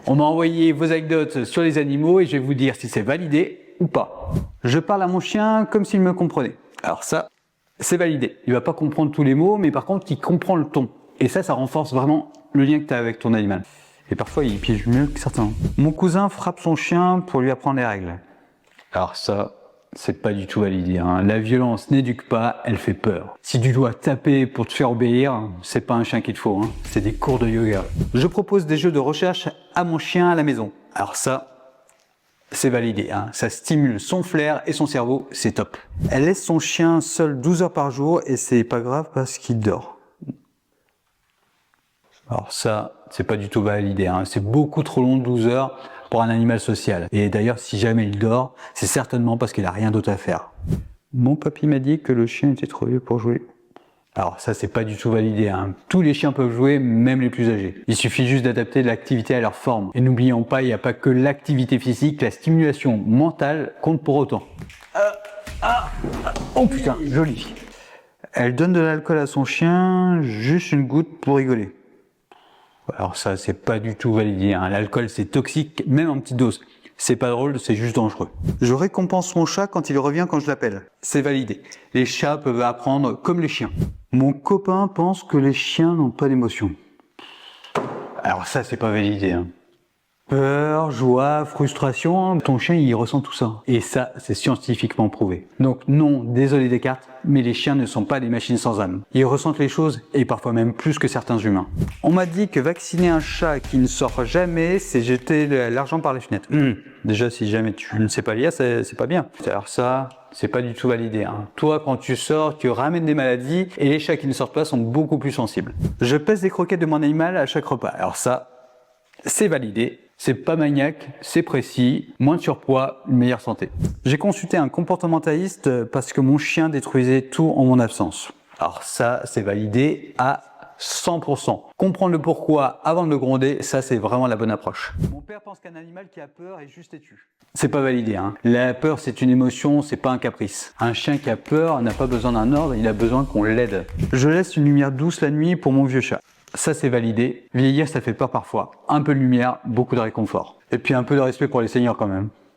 On m'a envoyé vos anecdotes sur les animaux et je vais vous dire si c'est validé ou pas. Je parle à mon chien comme s'il me comprenait. Alors ça, c'est validé. Il va pas comprendre tous les mots, mais par contre, il comprend le ton. Et ça renforce vraiment le lien que tu as avec ton animal. Et parfois, il pige mieux que certains. Mon cousin frappe son chien pour lui apprendre les règles. Alors ça, c'est pas du tout validé. La violence n'éduque pas, elle fait peur. Si tu dois taper pour te faire obéir, c'est pas un chien qu'il te faut, c'est des cours de yoga. Je propose des jeux de recherche à mon chien à la maison. Alors ça, c'est validé, ça stimule son flair et son cerveau, c'est top. Elle laisse son chien seul 12 heures par jour et c'est pas grave parce qu'il dort. Alors ça, c'est pas du tout validé, c'est beaucoup trop long, 12 heures pour un animal social. Et d'ailleurs, si jamais il dort, c'est certainement parce qu'il a rien d'autre à faire. Mon papy m'a dit que le chien était trop vieux pour jouer. Alors ça, c'est pas du tout validé, Tous les chiens peuvent jouer, même les plus âgés. Il suffit juste d'adapter l'activité à leur forme. Et n'oublions pas, il n'y a pas que l'activité physique, la stimulation mentale compte pour autant. Oh putain, joli. Elle donne de l'alcool à son chien, juste une goutte pour rigoler. Alors ça, c'est pas du tout validé, L'alcool, c'est toxique, même en petite dose. C'est pas drôle, c'est juste dangereux. Je récompense mon chat quand il revient quand je l'appelle. C'est validé. Les chats peuvent apprendre comme les chiens. Mon copain pense que les chiens n'ont pas d'émotion. Alors ça, c'est pas validé, Peur, joie, frustration, ton chien il ressent tout ça. Et ça, c'est scientifiquement prouvé. Donc non, désolé Descartes, mais les chiens ne sont pas des machines sans âme. Ils ressentent les choses, et parfois même plus que certains humains. On m'a dit que vacciner un chat qui ne sort jamais, c'est jeter l'argent par les fenêtres. Déjà, si jamais tu ne sais pas lire, c'est pas bien. Alors ça, c'est pas du tout validé. Toi, quand tu sors, tu ramènes des maladies, et les chats qui ne sortent pas sont beaucoup plus sensibles. Je pèse les croquettes de mon animal à chaque repas. Alors ça, c'est validé. C'est pas maniaque, c'est précis, moins de surpoids, une meilleure santé. J'ai consulté un comportementaliste parce que mon chien détruisait tout en mon absence. Alors ça, c'est validé à 100%. Comprendre le pourquoi avant de le gronder, ça c'est vraiment la bonne approche. Mon père pense qu'un animal qui a peur est juste têtu. C'est pas validé, La peur, c'est une émotion, c'est pas un caprice. Un chien qui a peur n'a pas besoin d'un ordre, il a besoin qu'on l'aide. Je laisse une lumière douce la nuit pour mon vieux chat. Ça, c'est validé. Vieillir, ça fait peur parfois. Un peu de lumière, beaucoup de réconfort. Et puis un peu de respect pour les seniors quand même.